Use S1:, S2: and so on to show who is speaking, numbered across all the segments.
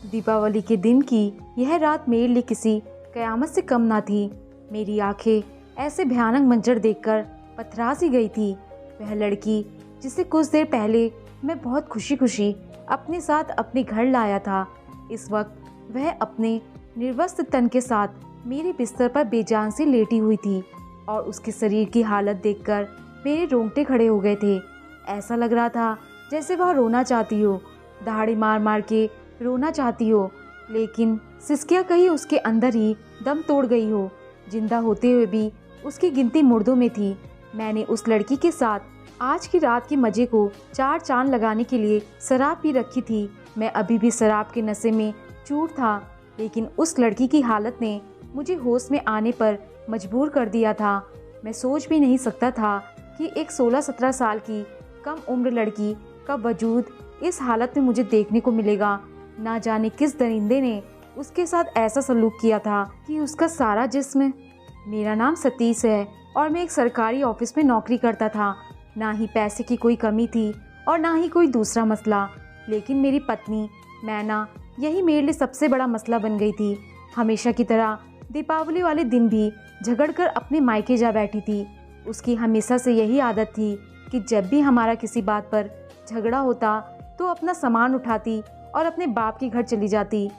S1: दीपावली के दिन की यह रात मेरे लिए किसी कयामत से कम ना थी। मेरी आंखें ऐसे भयानक मंजर देखकर पथरा सी गई थी। वह लड़की जिसे कुछ देर पहले मैं बहुत खुशी खुशी अपने साथ अपने घर लाया था, इस वक्त वह अपने निर्वस्त्र तन के साथ मेरे बिस्तर पर बेजान से लेटी हुई थी और उसके शरीर की हालत देखकर मेरे रोंगटे खड़े हो गए थे। ऐसा लग रहा था जैसे वह रोना चाहती हो, दहाड़ी मार मार के रोना चाहती हो, लेकिन सिसकियां कहीं उसके अंदर ही दम तोड़ गई हो। जिंदा होते हुए भी उसकी गिनती मुर्दों में थी। मैंने उस लड़की के साथ आज की रात के मजे को चार चांद लगाने के लिए शराब पी रखी थी। मैं अभी भी शराब के नशे में चूर था, लेकिन उस लड़की की हालत ने मुझे होश में आने पर मजबूर कर दिया था। मैं सोच भी नहीं सकता था कि एक 16-17 साल की कम उम्र लड़की का वजूद इस हालत में मुझे देखने को मिलेगा। ना जाने किस दरिंदे ने उसके साथ ऐसा सलूक किया था कि उसका सारा जिस्म। मेरा नाम सतीश है और मैं एक सरकारी ऑफिस में नौकरी करता था। ना ही पैसे की कोई कमी थी और ना ही कोई दूसरा मसला, लेकिन मेरी पत्नी मैना यही मेरे लिए सबसे बड़ा मसला बन गई थी। हमेशा की तरह दीपावली वाले दिन भी झगड़कर अपने मायके जा बैठी थी। उसकी हमेशा से यही आदत थी कि जब भी हमारा किसी बात पर झगड़ा होता तो अपना सामान उठाती और अपने बाप के घर चली जाती।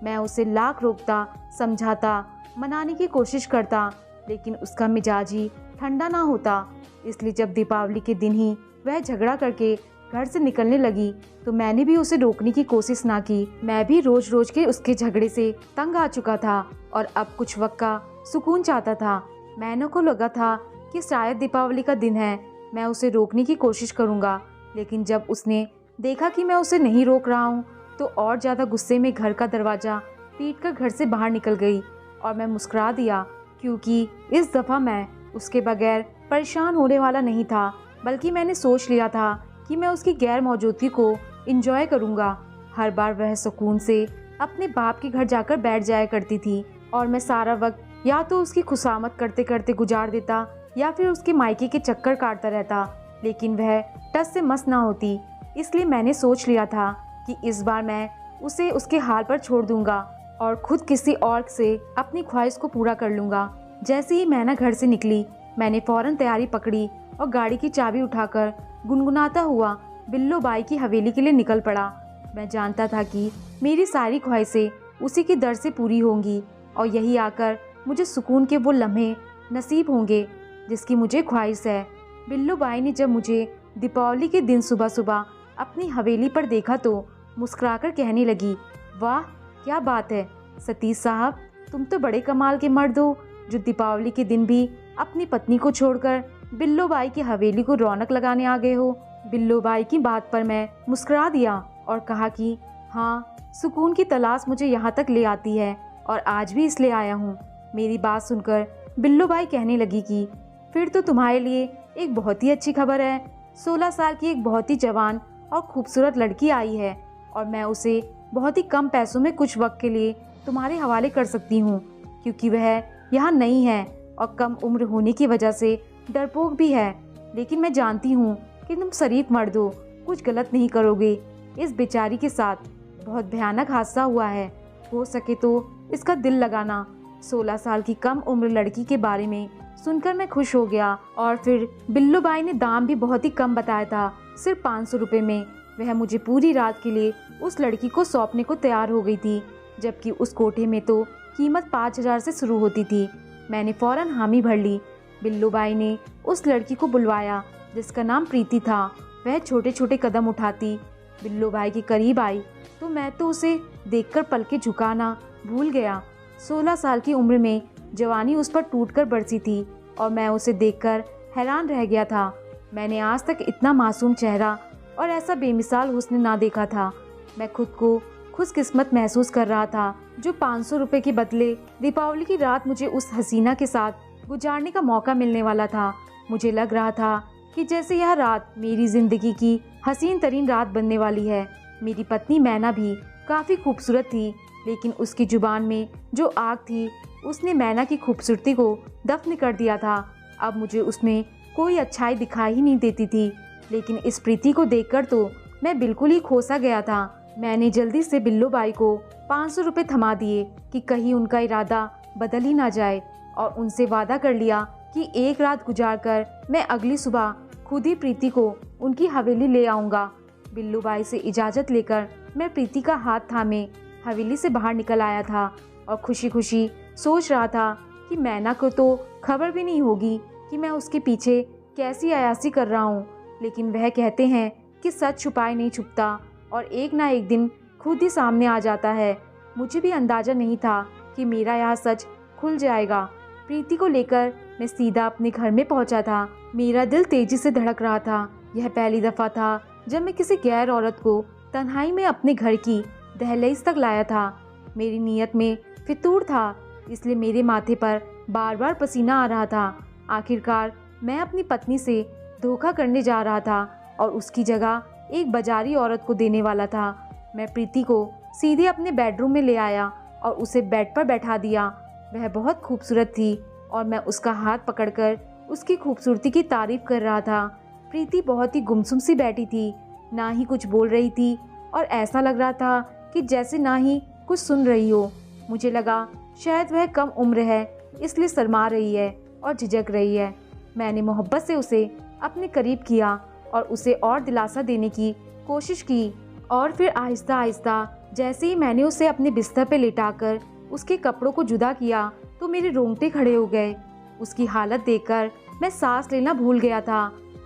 S1: मैं उसे लाख रोकता, समझाता, मनाने की कोशिश करता, लेकिन उसका मिजाज ही ठंडा ना होता। इसलिए जब दीपावली के दिन ही वह झगड़ा करके घर से निकलने लगी तो मैंने भी उसे रोकने की कोशिश ना की। मैं भी रोज रोज के उसके झगड़े से तंग आ चुका था और अब कुछ वक्त का सुकून चाहता था। मैनों को लगा था कि शायद दीपावली का दिन है, मैं उसे रोकने की कोशिश करूँगा, लेकिन जब उसने देखा कि मैं उसे नहीं रोक रहा हूँ तो और ज़्यादा गुस्से में घर का दरवाज़ा पीटकर घर से बाहर निकल गई। और मैं मुस्कुरा दिया, क्योंकि इस दफ़ा मैं उसके बगैर परेशान होने वाला नहीं था, बल्कि मैंने सोच लिया था कि मैं उसकी गैर मौजूदगी को एंजॉय करूँगा। हर बार वह सुकून से अपने बाप के घर जाकर बैठ जाया करती थी और मैं सारा वक्त या तो उसकी खुशामद करते करते गुजार देता या फिर उसके मायके के चक्कर काटता रहता, लेकिन वह टस से मस ना होती। इसलिए मैंने सोच लिया था कि इस बार मैं उसे उसके हाल पर छोड़ दूंगा और खुद किसी और से अपनी ख्वाहिश को पूरा कर लूँगा। जैसे ही मैना घर से निकली, मैंने फ़ौरन तैयारी पकड़ी और गाड़ी की चाबी उठाकर गुनगुनाता हुआ बिल्लो बाई की हवेली के लिए निकल पड़ा। मैं जानता था कि मेरी सारी ख्वाहिशें उसी के दर से पूरी होंगी और यही आकर मुझे सुकून के वो लम्हे नसीब होंगे जिसकी मुझे ख्वाहिश है। बिल्लो बाई ने जब मुझे दीपावली के दिन सुबह सुबह अपनी हवेली पर देखा तो मुस्कुराकर कहने लगी, वाह क्या बात है सतीश साहब, तुम तो बड़े कमाल के मर्द हो जो दीपावली के दिन भी अपनी पत्नी को छोड़कर बिल्लो बाई की हवेली को रौनक लगाने आ गए हो। बिल्लो बाई की बात पर मैं मुस्कुरा दिया और कहा कि हाँ, सुकून की तलाश मुझे यहाँ तक ले आती है और आज भी इसलिए आया हूँ। मेरी बात सुनकर बिल्लो बाई कहने लगी कि फिर तो तुम्हारे लिए एक बहुत ही अच्छी खबर है। 16 साल की एक बहुत ही जवान और खूबसूरत लड़की आई है और मैं उसे बहुत ही कम पैसों में कुछ वक्त के लिए तुम्हारे हवाले कर सकती हूँ, क्योंकि वह यहाँ नहीं है और कम उम्र होने की वजह से डरपोक भी है। लेकिन मैं जानती हूँ कि तुम शरीफ मर्द हो, कुछ गलत नहीं करोगे। इस बेचारी के साथ बहुत भयानक हादसा हुआ है, हो सके तो इसका दिल लगाना। 16 साल की कम उम्र लड़की के बारे में सुनकर मैं खुश हो गया और फिर बिल्लो बाई ने दाम भी बहुत ही कम बताया था, सिर्फ 500 रुपये में। वह मुझे पूरी रात के लिए उस लड़की को सौंपने को तैयार हो गई थी, जबकि उस कोठे में तो कीमत 5000 से शुरू होती थी। मैंने फ़ौरन हामी भर ली। बिल्लो बाई ने उस लड़की को बुलवाया जिसका नाम प्रीति था। वह छोटे छोटे कदम उठाती बिल्लो बाई के करीब आई तो मैं तो उसे देखकर पलके झुकाना भूल गया। 16 साल की उम्र में जवानी उस पर टूटकर बरसी थी और मैं उसे देखकर हैरान रह गया था। मैंने आज तक इतना मासूम चेहरा और ऐसा बेमिसाल हुस्न ना देखा था। मैं खुद को खुशकिस्मत महसूस कर रहा था जो 500 रुपये के बदले दीपावली की रात मुझे उस हसीना के साथ गुजारने का मौका मिलने वाला था। मुझे लग रहा था कि जैसे यह रात मेरी ज़िंदगी की हसीन तरीन रात बनने वाली है। मेरी पत्नी मैना भी काफ़ी खूबसूरत थी, लेकिन उसकी ज़ुबान में जो आग थी उसने मैना की खूबसूरती को दफन कर दिया था। अब मुझे उसमें कोई अच्छाई दिखाई ही नहीं देती थी। लेकिन इस प्रीति को देखकर तो मैं बिल्कुल ही खोसा गया था। मैंने जल्दी से बिल्लो बाई को 500 रुपये थमा दिए कि कहीं उनका इरादा बदल ही ना जाए, और उनसे वादा कर लिया कि एक रात गुजार कर मैं अगली सुबह खुद ही प्रीति को उनकी हवेली ले आऊँगा। बिल्लू बाई से इजाज़त लेकर मैं प्रीति का हाथ थामे हवेली से बाहर निकल आया था और खुशी खुशी सोच रहा था कि मैना को तो खबर भी नहीं होगी कि मैं उसके पीछे कैसी अयासी कर रहा हूँ। लेकिन वह कहते हैं कि सच छुपाए नहीं छुपता और एक ना एक दिन खुद ही सामने आ जाता है। मुझे भी अंदाज़ा नहीं था कि मेरा यह सच खुल जाएगा। प्रीति को लेकर मैं सीधा अपने घर में पहुंचा था। मेरा दिल तेजी से धड़क रहा था। यह पहली दफ़ा था जब मैं किसी गैर औरत को तन्हाई में अपने घर की दहलीज तक लाया था। मेरी नीयत में फितूर था, इसलिए मेरे माथे पर बार बार पसीना आ रहा था। आखिरकार मैं अपनी पत्नी से धोखा करने जा रहा था और उसकी जगह एक बाजारी औरत को देने वाला था। मैं प्रीति को सीधे अपने बेडरूम में ले आया और उसे बेड पर बैठा दिया। वह बहुत खूबसूरत थी और मैं उसका हाथ पकड़कर उसकी खूबसूरती की तारीफ कर रहा था। प्रीति बहुत ही गुमसुम सी बैठी थी, ना ही कुछ बोल रही थी और ऐसा लग रहा था कि जैसे ना ही कुछ सुन रही हो। मुझे लगा शायद वह कम उम्र है, इसलिए शर्मा रही है और झिझक रही है। मैंने मोहब्बत से उसे अपने करीब किया और उसे और दिलासा देने की कोशिश की, और फिर आहिस्ता आहिस्ता जैसे ही मैंने उसे अपने बिस्तर पर लेटाकर उसके कपड़ों को जुदा किया तो मेरे रोंगटे खड़े हो गए। उसकी हालत देखकर मैं सांस लेना भूल गया था।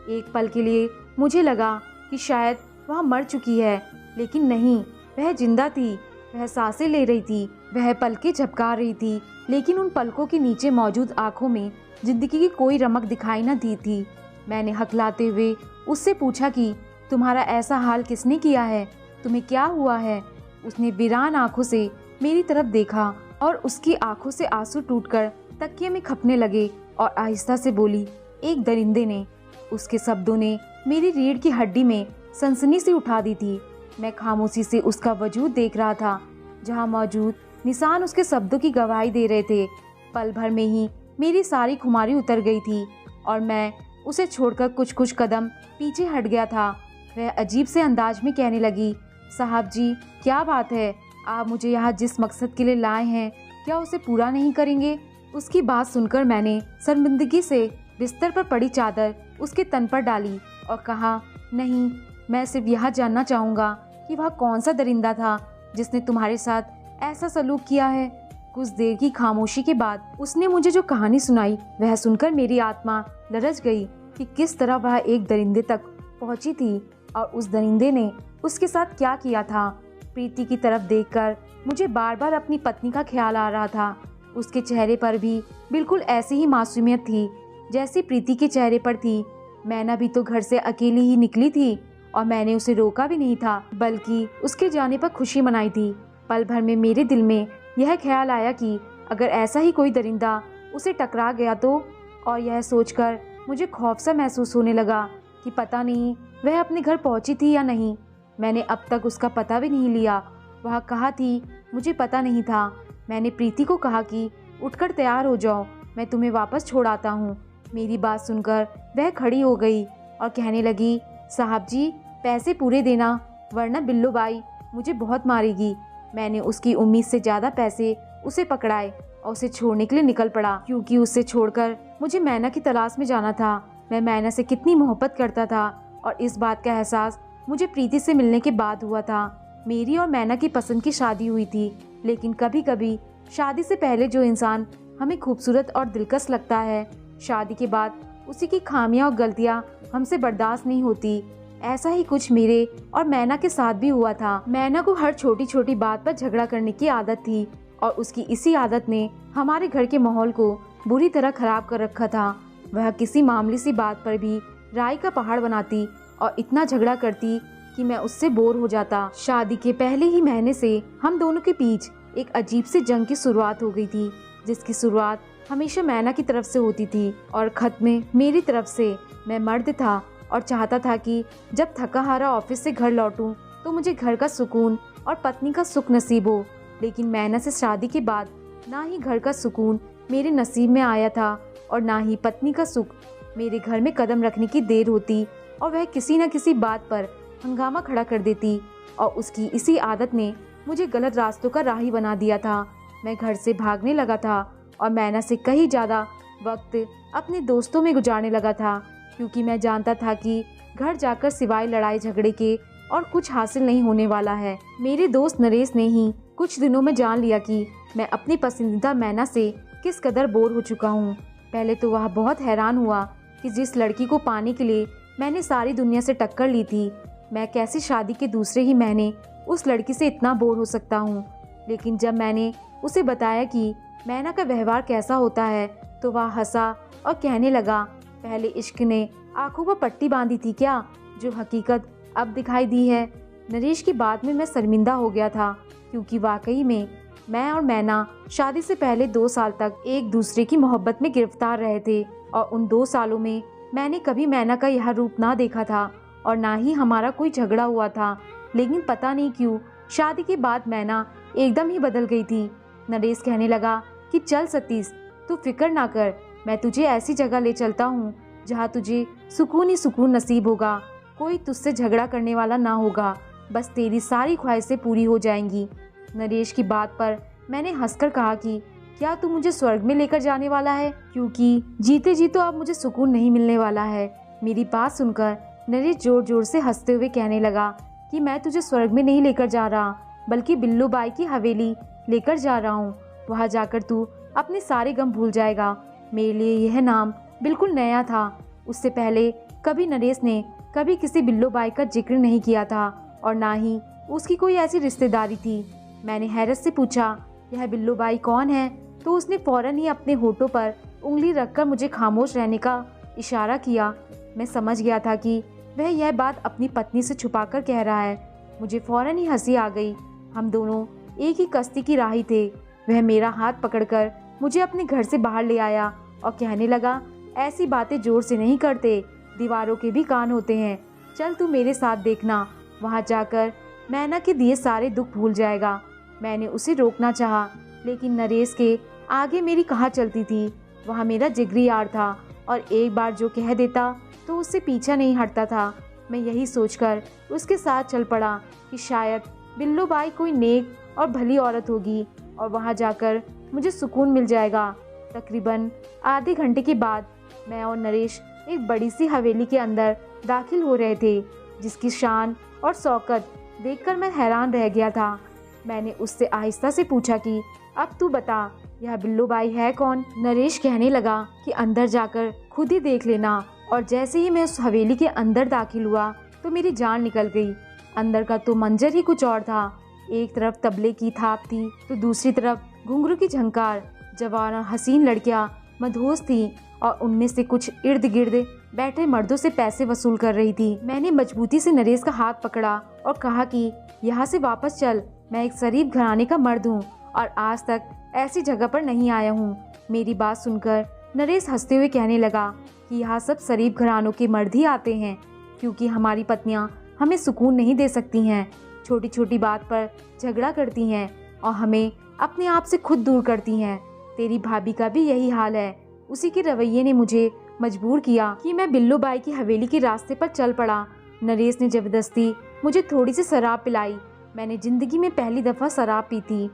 S1: एक पल के लिए मुझे लगा कि शायद वह मर चुकी है, लेकिन नहीं, वह जिंदा थी। वह सांसें ले रही थी, वह पलकें झपका रही थी, लेकिन उन पलकों के नीचे मौजूद आंखों में जिंदगी की कोई रमक दिखाई न दी थी। मैंने हकलाते हुए उससे पूछा कि तुम्हारा ऐसा हाल किसने किया है, तुम्हें क्या हुआ है? उसने वीरान आंखों से मेरी तरफ देखा और उसकी आंखों से आंसू टूटकर तकिए में खपने लगे और आहिस्ता से बोली, एक दरिंदे ने। उसके शब्दों ने मेरी रीढ़ की हड्डी में सनसनी सी उठा दी थी। मैं खामोशी से उसका वजूद देख रहा था, जहाँ मौजूद निशान उसके शब्दों की गवाही दे रहे थे। पल भर में ही मेरी सारी खुमारी उतर गई थी और मैं उसे छोड़कर कुछ कुछ कदम पीछे हट गया था। वह अजीब से अंदाज में कहने लगी, साहब जी, क्या बात है, आप मुझे यहाँ जिस मकसद के लिए लाए हैं क्या उसे पूरा नहीं करेंगे? उसकी बात सुनकर मैंने शर्मिंदगी से बिस्तर पर पड़ी चादर उसके तन पर डाली और कहा, नहीं, मैं सिर्फ यह जानना चाहूँगा कि वह कौन सा दरिंदा था जिसने तुम्हारे साथ ऐसा सलूक किया है। कुछ देर की खामोशी के बाद उसने मुझे जो कहानी सुनाई वह सुनकर मेरी आत्मा लरज गई कि किस तरह वह एक दरिंदे तक पहुंची थी और उस दरिंदे ने उसके साथ क्या किया था। प्रीति की तरफ देखकर मुझे बार बार अपनी पत्नी का ख्याल आ रहा था। उसके चेहरे पर भी बिल्कुल ऐसी ही मासूमियत थी जैसी प्रीति के चेहरे पर थी। मैना भी तो घर से अकेली ही निकली थी और मैंने उसे रोका भी नहीं था, बल्कि उसके जाने पर खुशी मनाई थी। पल भर में मेरे दिल में यह ख्याल आया कि अगर ऐसा ही कोई दरिंदा उसे टकरा गया तो, और यह सोचकर मुझे खौफ सा महसूस होने लगा कि पता नहीं वह अपने घर पहुंची थी या नहीं। मैंने अब तक उसका पता भी नहीं लिया। वह कहाँ थी मुझे पता नहीं था। मैंने प्रीति को कहा कि उठकर तैयार हो जाओ, मैं तुम्हें वापस छोड़ आता हूँ। मेरी बात सुनकर वह खड़ी हो गई और कहने लगी, साहब जी, पैसे पूरे देना वरना बिल्लो बाई मुझे बहुत मारेगी। मैंने उसकी उम्मीद से ज़्यादा पैसे उसे पकड़ाए और उसे छोड़ने के लिए निकल पड़ा, क्योंकि उससे छोड़कर मुझे मैना की तलाश में जाना था। मैं मैना से कितनी मोहब्बत करता था और इस बात का एहसास मुझे प्रीति से मिलने के बाद हुआ था। मेरी और मैना की पसंद की शादी हुई थी, लेकिन कभी कभी शादी से पहले जो इंसान हमें खूबसूरत और दिलकश लगता है, शादी के बाद उसी की खामियां और गलतियां हमसे बर्दाश्त नहीं होती। ऐसा ही कुछ मेरे और मैना के साथ भी हुआ था। मैना को हर छोटी छोटी बात पर झगड़ा करने की आदत थी और उसकी इसी आदत ने हमारे घर के माहौल को बुरी तरह खराब कर रखा था। वह किसी मामूली सी बात पर भी राय का पहाड़ बनाती और इतना झगड़ा करती कि मैं उससे बोर हो जाता। शादी के पहले ही महीने से हम दोनों के बीच एक अजीब सी जंग की शुरुआत हो गई थी, जिसकी शुरुआत हमेशा मैना की तरफ से होती थी और खत्म मेरी तरफ से। मैं मर्द था और चाहता था कि जब थका हारा ऑफिस से घर लौटूं तो मुझे घर का सुकून और पत्नी का सुख नसीब हो। लेकिन मैना से शादी के बाद ना ही घर का सुकून मेरे नसीब में आया था और ना ही पत्नी का सुख। मेरे घर में कदम रखने की देर होती और वह किसी न किसी बात पर हंगामा खड़ा कर देती और उसकी इसी आदत ने मुझे गलत रास्तों का राही बना दिया था। मैं घर से भागने लगा था और मैना से कहीं ज़्यादा वक्त अपने दोस्तों में गुजारने लगा था, क्योंकि मैं जानता था कि घर जाकर सिवाय लड़ाई झगड़े के और कुछ हासिल नहीं होने वाला है। मेरे दोस्त नरेश ने ही कुछ दिनों में जान लिया कि मैं अपनी पसंदीदा मैना से किस कदर बोर हो चुका हूँ। पहले तो वह बहुत हैरान हुआ कि जिस लड़की को पाने के लिए मैंने सारी दुनिया से टक्कर ली थी, मैं कैसे शादी के दूसरे ही महीने उस लड़की से इतना बोर हो सकता हूँ। लेकिन जब मैंने उसे बताया कि मैना का व्यवहार कैसा होता है, तो वह हंसा और कहने लगा, पहले इश्क ने आंखों पर पट्टी बांधी थी क्या, जो हकीकत अब दिखाई दी है। नरेश की बात में मैं शर्मिंदा हो गया था, क्योंकि वाकई में मैं और मैना शादी से पहले 2 साल तक एक दूसरे की मोहब्बत में गिरफ्तार रहे थे, और उन 2 सालों में मैंने कभी मैना का यह रूप ना देखा था और ना ही हमारा कोई झगड़ा हुआ था। लेकिन पता नहीं क्यों शादी के बाद मैना एकदम ही बदल गई थी। नरेश कहने लगा कि चल सतीश, तू फिक्र ना कर, मैं तुझे ऐसी जगह ले चलता हूँ जहाँ तुझे सुकून ही सुकून नसीब होगा, कोई तुझसे झगड़ा करने वाला ना होगा, बस तेरी सारी ख्वाहिशें पूरी हो जाएंगी। नरेश की बात पर मैंने हंसकर कहा कि क्या तू मुझे स्वर्ग में लेकर जाने वाला है, क्योंकि जीते जी तो अब मुझे सुकून नहीं मिलने वाला है। मेरी बात सुनकर नरेश जोर जोर से हंसते हुए कहने लगा कि मैं तुझे स्वर्ग में नहीं लेकर जा रहा, बल्कि बिल्लू बाई की हवेली लेकर जा रहा हूँ। वहाँ जाकर तू अपने सारे गम भूल जाएगा। मेरे लिए यह नाम बिल्कुल नया था। उससे पहले कभी नरेश ने कभी किसी बिल्लू बाई का जिक्र नहीं किया था, और ना ही उसकी कोई ऐसी रिश्तेदारी थी। मैंने हैरत से पूछा, यह बिल्लू बाई कौन है? तो उसने फौरन ही अपने होठों पर उंगली रखकर मुझे खामोश रहने का इशारा किया। मैं समझ गया था कि वह यह बात अपनी पत्नी से छुपाकर कह रहा है। मुझे फौरन ही हंसी आ गई। हम दोनों एक ही कश्ती की राही थे। वह मेरा हाथ पकड़कर मुझे अपने घर से बाहर ले आया और कहने लगा, ऐसी बातें जोर से नहीं करते, दीवारों के भी कान होते हैं। चल तू मेरे साथ देखना, वहाँ जाकर मैना के दिए सारे दुख भूल जाएगा। मैंने उसे रोकना चाहा, लेकिन नरेश के आगे मेरी कहाँ चलती थी। वह मेरा जिगरी यार था और एक बार जो कह देता तो उससे पीछा नहीं हटता था। मैं यही सोचकर उसके साथ चल पड़ा कि शायद बिल्लू बाई कोई नेक और भली औरत होगी और वहाँ जाकर मुझे सुकून मिल जाएगा। तकरीबन आधे घंटे के बाद मैं और नरेश एक बड़ी सी हवेली के अंदर दाखिल हो रहे थे, जिसकी शान और शौकत देखकर मैं हैरान रह गया था। मैंने उससे आहिस्ता से पूछा कि अब तू बता, यह बिल्लू बाई है कौन? नरेश कहने लगा कि अंदर जाकर खुद ही देख लेना। और जैसे ही मैं उस हवेली के अंदर दाखिल हुआ तो मेरी जान निकल गई। अंदर का तो मंजर ही कुछ और था। एक तरफ तबले की थाप थी तो दूसरी तरफ घुंघरू की झंकार। जवान और हसीन लड़कियां मदहोश थीं और उनमें से कुछ इर्द गिर्द बैठे मर्दों से पैसे वसूल कर रही थी। मैंने मजबूती से नरेश का हाथ पकड़ा और कहा कि यहाँ से वापस चल, मैं एक शरीफ घराने का मर्द हूँ और आज तक ऐसी जगह पर नहीं आया हूँ। मेरी बात सुनकर नरेश हंसते हुए कहने लगा कि यहाँ सब शरीफ घरानों के मर्द ही आते हैं, क्योंकि हमारी पत्नियाँ हमें सुकून नहीं दे सकती हैं, छोटी छोटी बात पर झगड़ा करती हैं और हमें अपने आप से खुद दूर करती हैं। तेरी भाभी का भी यही हाल है। उसी के रवैये ने मुझे मजबूर किया कि मैं बिल्लू बाई की हवेली के रास्ते पर चल पड़ा। नरेश ने जबरदस्ती मुझे थोड़ी सी शराब पिलाई। मैंने जिंदगी में पहली दफ़ा शराब पी थी।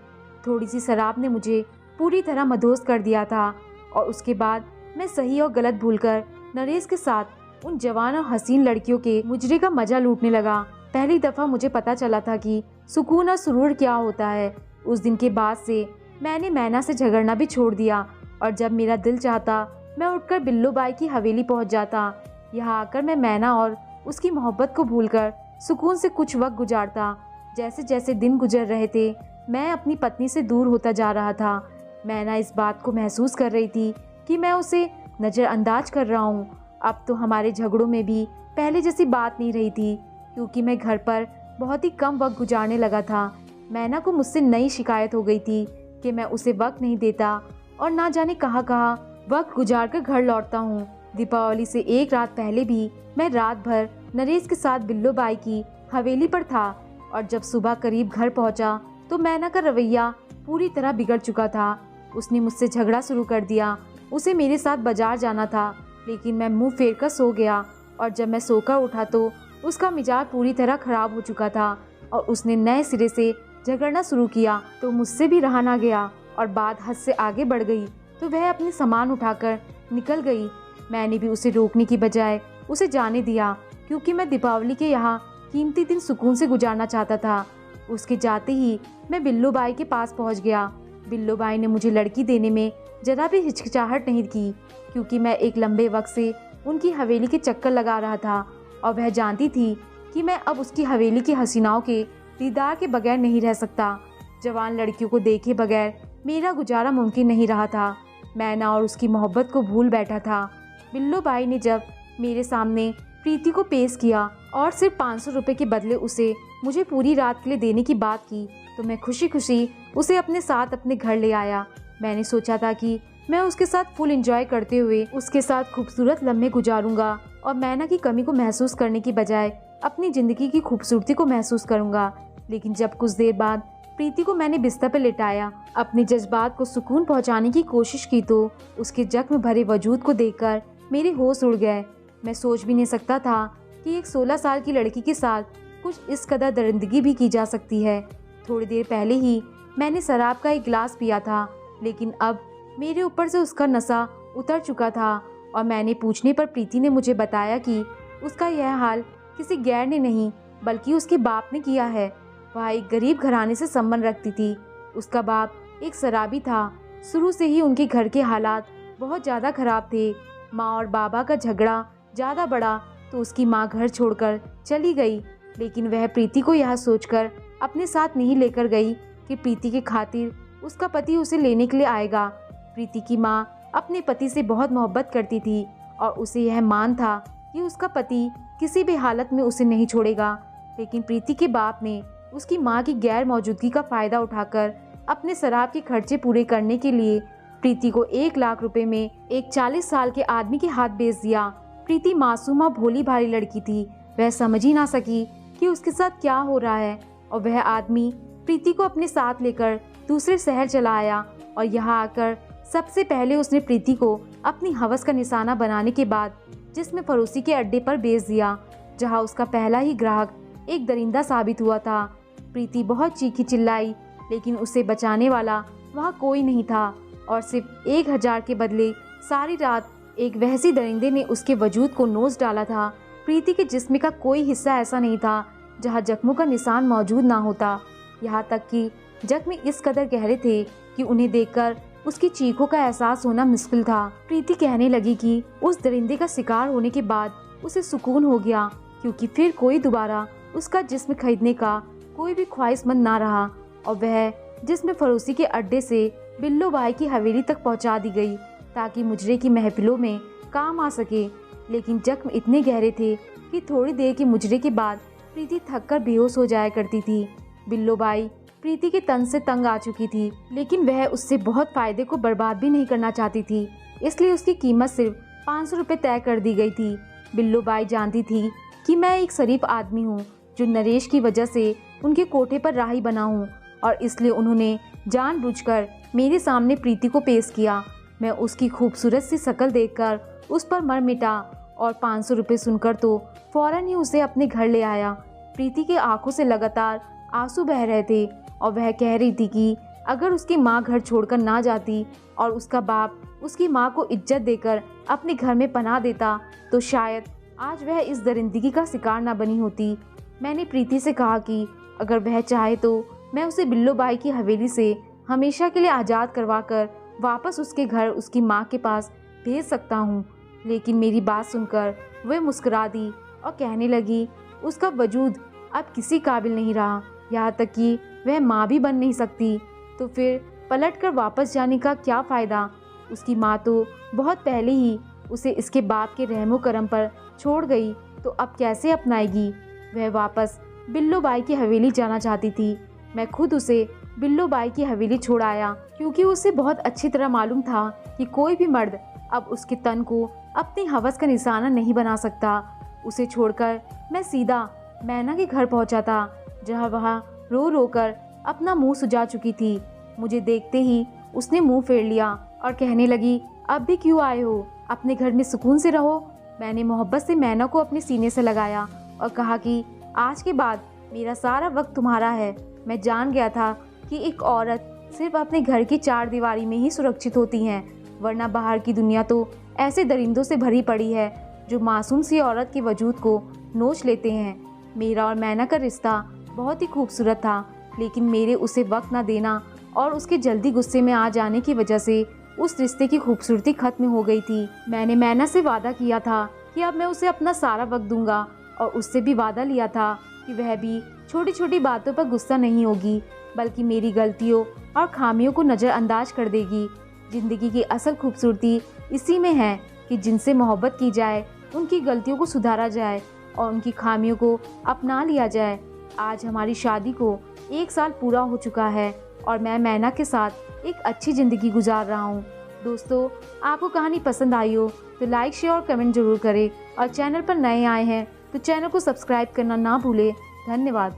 S1: थोड़ी सी शराब ने मुझे पूरी तरह मदहोश कर दिया था और उसके बाद मैं सही और गलत भूलकर नरेश के साथ उन जवान और हसीन लड़कियों के मुजरे का मजा लूटने लगा। पहली दफ़ा मुझे पता चला था कि सुकून और सुरूर क्या होता है। उस दिन के बाद से मैंने मैना से झगड़ना भी छोड़ दिया और जब मेरा दिल चाहता मैं उठकर बिल्लू बाई की हवेली पहुंच जाता। यहाँ आकर मैं मैना और उसकी मोहब्बत को भूलकर सुकून से कुछ वक्त गुजारता। जैसे जैसे दिन गुजर रहे थे मैं अपनी पत्नी से दूर होता जा रहा था। मैना इस बात को महसूस कर रही थी कि मैं उसे नज़रअंदाज कर रहा हूँ। अब तो हमारे झगड़ों में भी पहले जैसी बात नहीं रही थी, क्योंकि मैं घर पर बहुत ही कम वक्त गुजारने लगा था। मैना को मुझसे नई शिकायत हो गई थी कि मैं उसे वक्त नहीं देता और ना जाने कहाँ कहाँ वक्त गुजार कर घर लौटता हूँ। दीपावली से एक रात पहले भी मैं रात भर नरेश के साथ बिल्लू बाई की हवेली पर था और जब सुबह करीब घर पहुँचा तो मैना का रवैया पूरी तरह बिगड़ चुका था। उसने मुझसे झगड़ा शुरू कर दिया। उसे मेरे साथ बाजार जाना था, लेकिन मैं मुंह फेर कर सो गया और जब मैं सोकर उठा तो उसका मिजाज पूरी तरह खराब हो चुका था। और उसने नए सिरे से झगड़ना शुरू किया तो मुझसे भी रहा ना गया और बात हद से आगे बढ़ गई तो वह अपने सामान उठाकर निकल गई। मैंने भी उसे रोकने की बजाय उसे जाने दिया, क्योंकि मैं दीपावली के यहाँ कीमती दिन सुकून से गुजारना चाहता था। उसके जाते ही मैं बिल्लो बाई के पास पहुँच गया। बिल्लो बाई ने मुझे लड़की देने में जरा भी हिचकिचाहट नहीं की, क्योंकि मैं एक लंबे वक्त से उनकी हवेली के चक्कर लगा रहा था और वह जानती थी कि मैं अब उसकी हवेली की हसीनाओं के दीदार के बगैर नहीं रह सकता। जवान लड़कियों को देखे बगैर मेरा गुजारा मुमकिन नहीं रहा था। मैना और उसकी मोहब्बत को भूल बैठा था। बिल्लो बाई ने जब मेरे सामने प्रीति को पेश किया और सिर्फ 500 रुपये के बदले उसे मुझे पूरी रात के लिए देने की बात की तो मैं खुशी खुशी उसे अपने साथ अपने घर ले आया। मैंने सोचा था कि मैं उसके साथ फुल एंजॉय करते हुए उसके साथ खूबसूरत लम्हे गुजारूंगा और मैना की कमी को महसूस करने की बजाय अपनी ज़िंदगी की खूबसूरती को महसूस करूंगा। लेकिन जब कुछ देर बाद प्रीति को मैंने बिस्तर पर लेटाया, अपने जज्बात को सुकून पहुंचाने की कोशिश की तो उसके जख्म भरे वजूद को देखकर मेरे होश उड़ गए। मैं सोच भी नहीं सकता था कि एक 16 साल की लड़की के साथ कुछ इस कदर दरिंदगी भी की जा सकती है। थोड़ी देर पहले ही मैंने शराब का एक गिलास पिया था, लेकिन अब मेरे ऊपर से उसका नशा उतर चुका था और मैंने पूछने पर प्रीति ने मुझे बताया कि उसका यह हाल किसी गैर ने नहीं बल्कि उसके बाप ने किया है। वह एक गरीब घराने से संबंध रखती थी। उसका बाप एक शराबी था। शुरू से ही उनके घर के हालात बहुत ज़्यादा खराब थे। माँ और बाबा का झगड़ा ज़्यादा बढ़ा तो उसकी माँ घर छोड़कर चली गई, लेकिन वह प्रीति को यह सोचकर अपने साथ नहीं लेकर गई कि प्रीति के खातिर उसका पति उसे लेने के लिए आएगा। प्रीति की माँ अपने पति से बहुत मोहब्बत करती थी और उसे यह मान था कि उसका पति किसी भी हालत में उसे नहीं छोड़ेगा। लेकिन प्रीति के बाप ने उसकी माँ की गैर मौजूदगी का फ़ायदा उठाकर अपने शराब के खर्चे पूरे करने के लिए प्रीति को 1 लाख रुपए में एक 40 साल के आदमी के हाथ बेच दिया। प्रीति मासूमा भोली भाली लड़की थी। वह समझ ही ना सकी कि उसके साथ क्या हो रहा है और वह आदमी प्रीति को अपने साथ लेकर दूसरे शहर चला आया और यहाँ आकर सबसे पहले उसने प्रीति को अपनी हवस का निशाना बनाने के बाद जिसमें फरोशी के अड्डे पर बेच दिया, जहाँ उसका पहला ही ग्राहक एक दरिंदा साबित हुआ था। प्रीति बहुत चीखी चिल्लाई, लेकिन उसे बचाने वाला वहाँ कोई नहीं था और सिर्फ 1000 के बदले सारी रात एक वहशी दरिंदे ने उसके वजूद को नोच डाला था। प्रीति के जिस्म का कोई हिस्सा ऐसा नहीं था जहाँ जख्मों का निशान मौजूद ना होता। यहाँ तक कि जख्म इस कदर गहरे थे कि उन्हें देखकर उसकी चीखों का एहसास होना मुश्किल था। प्रीति कहने लगी कि उस दरिंदे का शिकार होने के बाद उसे सुकून हो गया, क्योंकि फिर कोई दोबारा उसका जिस्म खरीदने का कोई भी ख्वाहिशमंद ना रहा और वह जिस्म फरोशी के अड्डे से बिल्लो बाई की हवेली तक पहुंचा दी गई ताकि मुजरे की महफिलों में काम आ सके। लेकिन जख्म इतने गहरे थे कि थोड़ी देर के मुजरे के बाद प्रीति थककर बेहोश हो जाया करती थी। बिल्लो बाई प्रीति के तन से तंग आ चुकी थी, लेकिन वह उससे बहुत फायदे को बर्बाद भी नहीं करना चाहती थी, इसलिए उसकी कीमत सिर्फ 500 रुपये तय कर दी गई थी। बिल्लो बाई जानती थी कि मैं एक शरीफ आदमी हूँ जो नरेश की वजह से उनके कोठे पर राही बना हूँ और इसलिए उन्होंने जानबूझकर मेरे सामने प्रीति को पेश किया। मैं उसकी खूबसूरत सी शक्ल देखकर उस पर मर मिटा और 500 रुपये सुनकर तो फौरन ही उसे अपने घर ले आया। प्रीति के आंखों से लगातार आंसू बह रहे थे और वह कह रही थी कि अगर उसकी माँ घर छोड़कर ना जाती और उसका बाप उसकी माँ को इज्जत देकर अपने घर में पनाह देता तो शायद आज वह इस दरिंदगी का शिकार ना बनी होती। मैंने प्रीति से कहा कि अगर वह चाहे तो मैं उसे बिल्लो बाई की हवेली से हमेशा के लिए आज़ाद करवाकर वापस उसके घर उसकी माँ के पास भेज सकता हूँ। लेकिन मेरी बात सुनकर वह मुस्कुरा दी और कहने लगी उसका वजूद अब किसी काबिल नहीं रहा, यहाँ तक कि वह माँ भी बन नहीं सकती, तो फिर पलट कर वापस जाने का क्या फ़ायदा। उसकी माँ तो बहुत पहले ही उसे इसके बाप के रहमो करम पर छोड़ गई, तो अब कैसे अपनाएगी। वह वापस बिल्लो बाई की हवेली जाना चाहती थी। मैं खुद उसे बिल्लो बाई की हवेली छोड़ आया, क्योंकि उसे बहुत अच्छी तरह मालूम था कि कोई भी मर्द अब उसके तन को अपनी हवस का निशाना नहीं बना सकता। उसे छोड़कर मैं सीधा मैना के घर पहुंचा था, जहां वह रो रो कर अपना मुंह सुजा चुकी थी। मुझे देखते ही उसने मुंह फेर लिया और कहने लगी, अब भी क्यों आए हो, अपने घर में सुकून से रहो। मैंने मोहब्बत से मैना को अपने सीने से लगाया और कहा कि आज के बाद मेरा सारा वक्त तुम्हारा है। मैं जान गया था कि एक औरत सिर्फ अपने घर की चार दीवारी में ही सुरक्षित होती हैं, वरना बाहर की दुनिया तो ऐसे दरिंदों से भरी पड़ी है जो मासूम सी औरत के वजूद को नोच लेते हैं। मेरा और मैना का रिश्ता बहुत ही खूबसूरत था, लेकिन मेरे उसे वक्त ना देना और उसके जल्दी गुस्से में आ जाने की वजह से उस रिश्ते की खूबसूरती खत्म हो गई थी। मैंने मैना से वादा किया था कि अब मैं उसे अपना सारा वक्त दूंगा, और उससे भी वादा लिया था कि वह भी छोटी छोटी बातों पर गुस्सा नहीं होगी, बल्कि मेरी गलतियों और खामियों को नज़रअंदाज कर देगी। ज़िंदगी की असल खूबसूरती इसी में है कि जिनसे मोहब्बत की जाए, उनकी गलतियों को सुधारा जाए और उनकी खामियों को अपना लिया जाए। आज हमारी शादी को 1 साल पूरा हो चुका है और मैं मैना के साथ एक अच्छी ज़िंदगी गुजार रहा हूँ। दोस्तों, आपको कहानी पसंद आई हो तो लाइक, शेयर और कमेंट जरूर करें, और चैनल पर नए आए हैं तो चैनल को सब्सक्राइब करना ना भूलें। धन्यवाद।